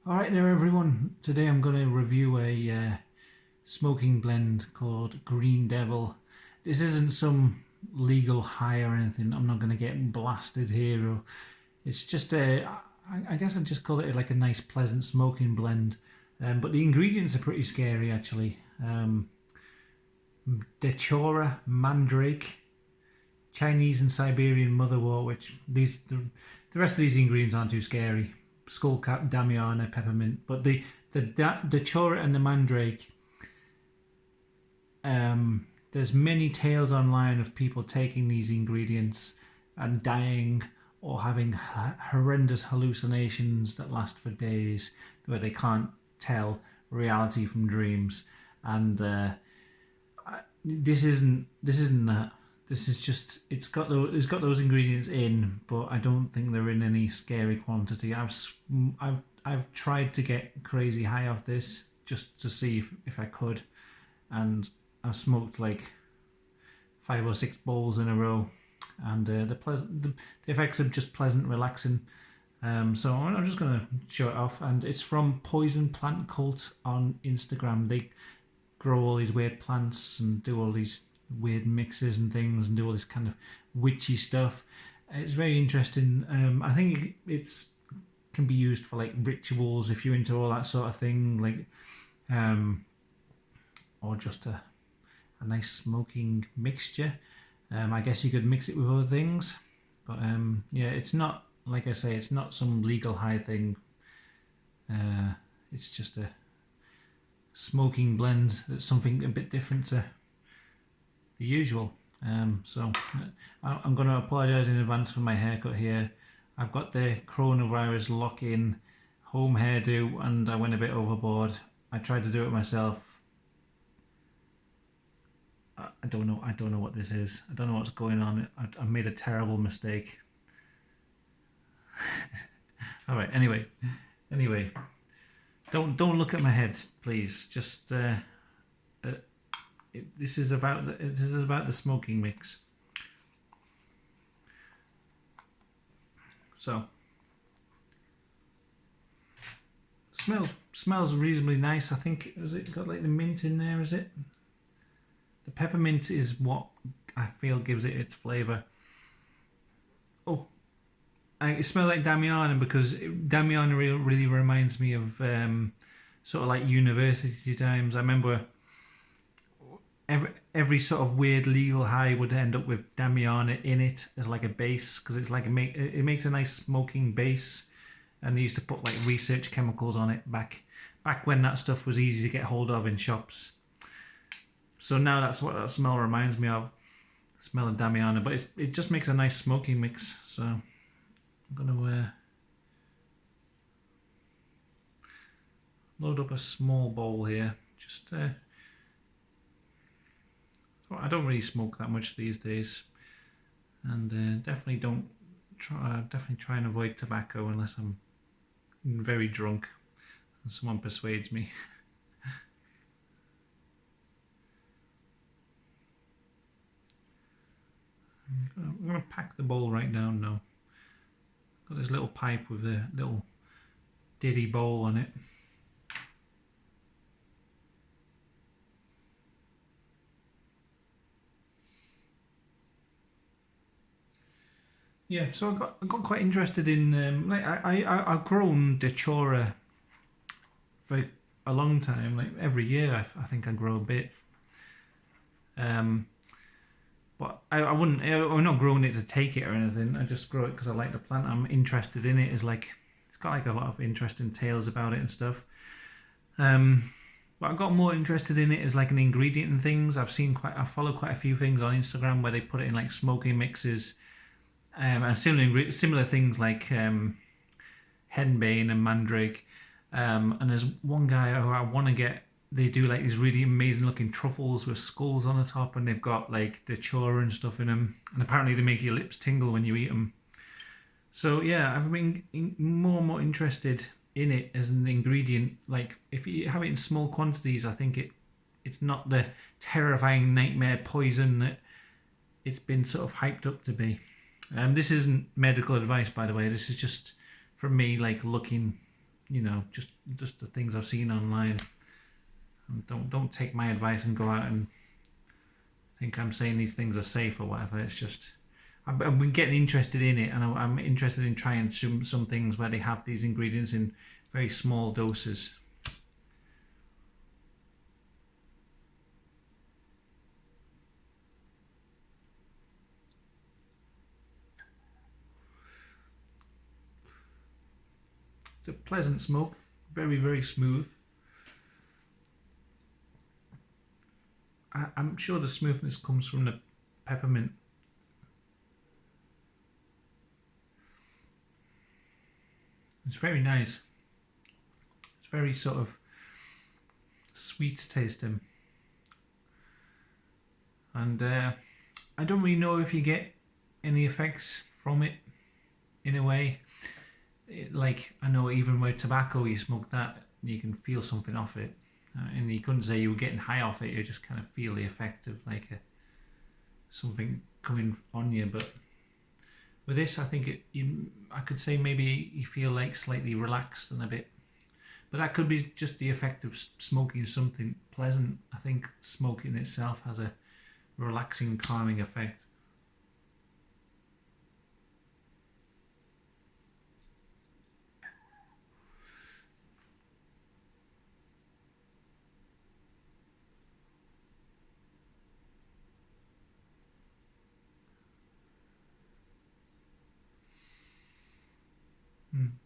Alright there everyone, today I'm going to review a smoking blend called Green Devil. This isn't some legal high or anything, I'm not going to get blasted here. It's just I guess I'd just call it like a nice pleasant smoking blend. But the ingredients are pretty scary actually. Datura, mandrake, Chinese and Siberian motherwort, which the rest of these ingredients aren't too scary. Skullcap, damiana, peppermint, but the datura and the mandrake. There's many tales online of people taking these ingredients and dying or having horrendous hallucinations that last for days, where they can't tell reality from dreams. And this isn't that. This is just it's got those ingredients in, but I don't think they're in any scary quantity. I've tried to get crazy high off this just to see if I could, and I've smoked like 5 or 6 bowls in a row, and the effects are just pleasant, relaxing. So I'm just gonna show it off, and it's from Poison Plant Cult on Instagram. They grow all these weird plants and do all these weird mixes and things and do all this kind of witchy stuff. It's very interesting. I think it's can be used for like rituals if you're into all that sort of thing, like or just a nice smoking mixture. I guess you could mix it with other things, but yeah, it's not, like I say, it's not some legal high thing. It's just a smoking blend that's something a bit different to the usual. So I'm going to apologise in advance for my haircut here. I've got the coronavirus lock-in home hairdo and I went a bit overboard. I tried to do it myself. I don't know what this is. I don't know what's going on. I made a terrible mistake. All right. Anyway, don't look at my head, please. Just this is about the smoking mix. So smells reasonably nice. I think, has it got like the mint in there? Is it? The peppermint is what I feel gives it its flavour. Oh, it smells like Damiana, because Damiana really reminds me of sort of like university times. I remember every sort of weird legal high would end up with Damiana in it as like a base, because it's like it makes a nice smoking base, and they used to put like research chemicals on it back when that stuff was easy to get hold of in shops. So now that's what that smell reminds me of, the smell of Damiana, but it just makes a nice smoking mix. So I'm gonna load up a small bowl here. Just I don't really smoke that much these days, and definitely try and avoid tobacco unless I'm very drunk and someone persuades me. I'm gonna pack the bowl right down now. Got this little pipe with a little diddy bowl on it. Yeah, so I got quite interested in like I've grown datura for a long time. Like every year, I think I grow a bit. But I'm not growing it to take it or anything. I just grow it because I like the plant. I'm interested in it. It's got like a lot of interesting tales about it and stuff. But I got more interested in it as like an ingredient and things. I follow quite a few things on Instagram where they put it in like smoking mixes. And similar things like henbane and mandrake. And there's one guy who I want to get. They do like these really amazing looking truffles with skulls on the top, and they've got like datura and stuff in them. And apparently they make your lips tingle when you eat them. So yeah, I've been more and more interested in it as an ingredient. Like if you have it in small quantities, I think it's not the terrifying nightmare poison that it's been sort of hyped up to be. This isn't medical advice, by the way. This is just from me, like looking you know, just the things I've seen online. And don't take my advice and go out and think I'm saying these things are safe or whatever. It's just I've been getting interested in it, and I'm interested in trying some things where they have these ingredients in very small doses. It's a pleasant smoke, very, very smooth. I'm sure the smoothness comes from the peppermint. It's very nice. It's very sort of sweet tasting. And I don't really know if you get any effects from it in a way. Like, I know even with tobacco, you smoke that, you can feel something off it. And you couldn't say you were getting high off it, you just kind of feel the effect of like something coming on you. But with this, I think I could say maybe you feel like slightly relaxed and a bit. But that could be just the effect of smoking something pleasant. I think smoking itself has a relaxing, calming effect.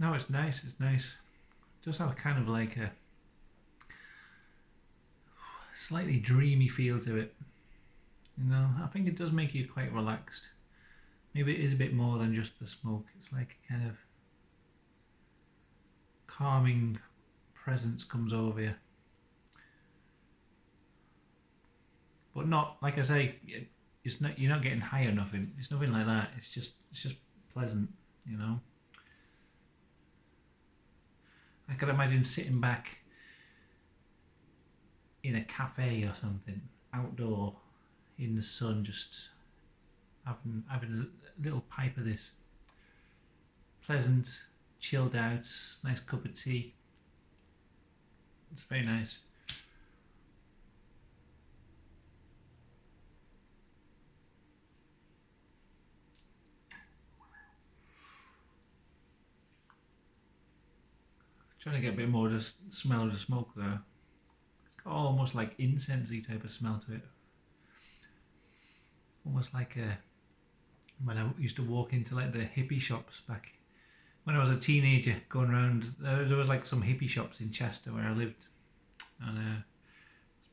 No, it's nice. It's nice. It does have a kind of like a slightly dreamy feel to it. You know, I think it does make you quite relaxed. Maybe it is a bit more than just the smoke. It's like a kind of calming presence comes over you. But not, like I say, it's not, you're not getting high or nothing. It's nothing like that. It's just pleasant, you know. I could imagine sitting back in a cafe or something, outdoor, in the sun, just having a little pipe of this. Pleasant, chilled out, nice cup of tea. It's very nice. Trying to get a bit more of the smell of the smoke there. It's got almost like incensey type of smell to it. Almost like when I used to walk into like the hippie shops back when I was a teenager, going around. There was like some hippie shops in Chester where I lived, and I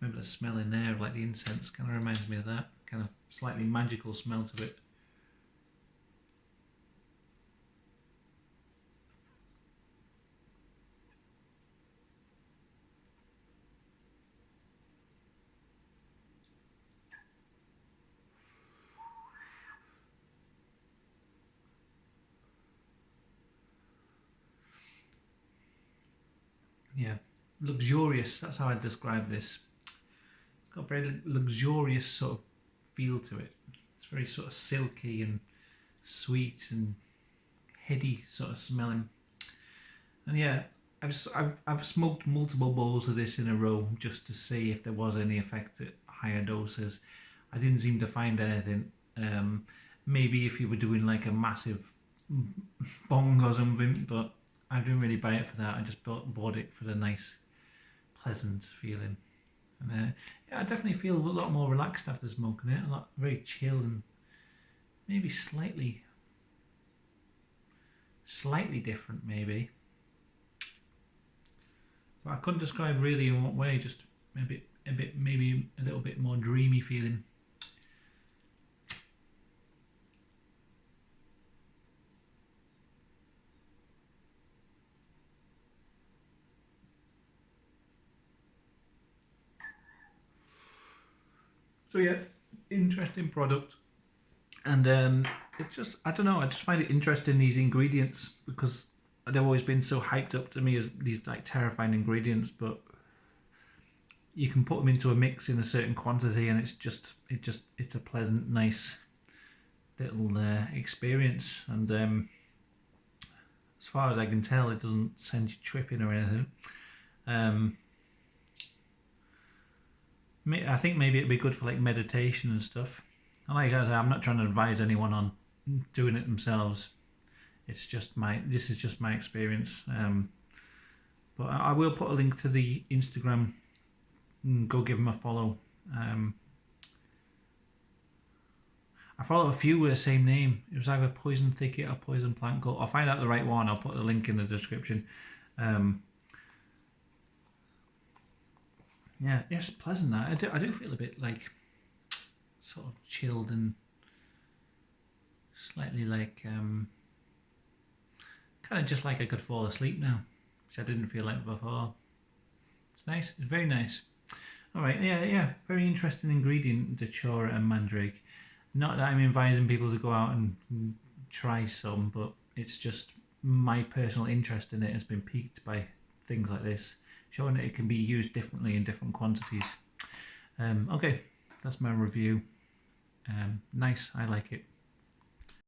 remember the smell in there of like the incense. Kind of reminds me of that kind of slightly magical smell to it. Yeah, luxurious. That's how I describe this. It's got a very luxurious sort of feel to it. It's very sort of silky and sweet and heady sort of smelling. And yeah, I've smoked multiple bowls of this in a row just to see if there was any effect at higher doses. I didn't seem to find anything. Maybe if you were doing like a massive bong or something, but I didn't really buy it for that. I just bought it for the nice, pleasant feeling. And yeah, I definitely feel a lot more relaxed after smoking it. A lot very chill and maybe slightly different, maybe. But I couldn't describe really in what way. Just a bit, maybe a little bit more dreamy feeling. So yeah, interesting product, and it just, I don't know, I just find it interesting, these ingredients, because they've always been so hyped up to me as these like terrifying ingredients, but you can put them into a mix in a certain quantity, and it's a pleasant, nice little experience. And as far as I can tell, it doesn't send you tripping or anything. I think maybe it'd be good for like meditation and stuff. And like I say, I'm not trying to advise anyone on doing it themselves. This is just my experience. But I will put a link to the Instagram. Go give them a follow. I follow a few with the same name. It was either Poison Thicket or Poison Plant Cult. I'll find out the right one. I'll put the link in the description. Yeah, it's pleasant. That I do feel a bit like sort of chilled and slightly like kind of just like I could fall asleep now, which I didn't feel like before. It's nice. It's very nice. All right, yeah. Very interesting ingredient, datura and mandrake. Not that I'm advising people to go out and try some, but it's just my personal interest in it has been piqued by things like this, showing that it can be used differently in different quantities. Okay, that's my review. Nice, I like it.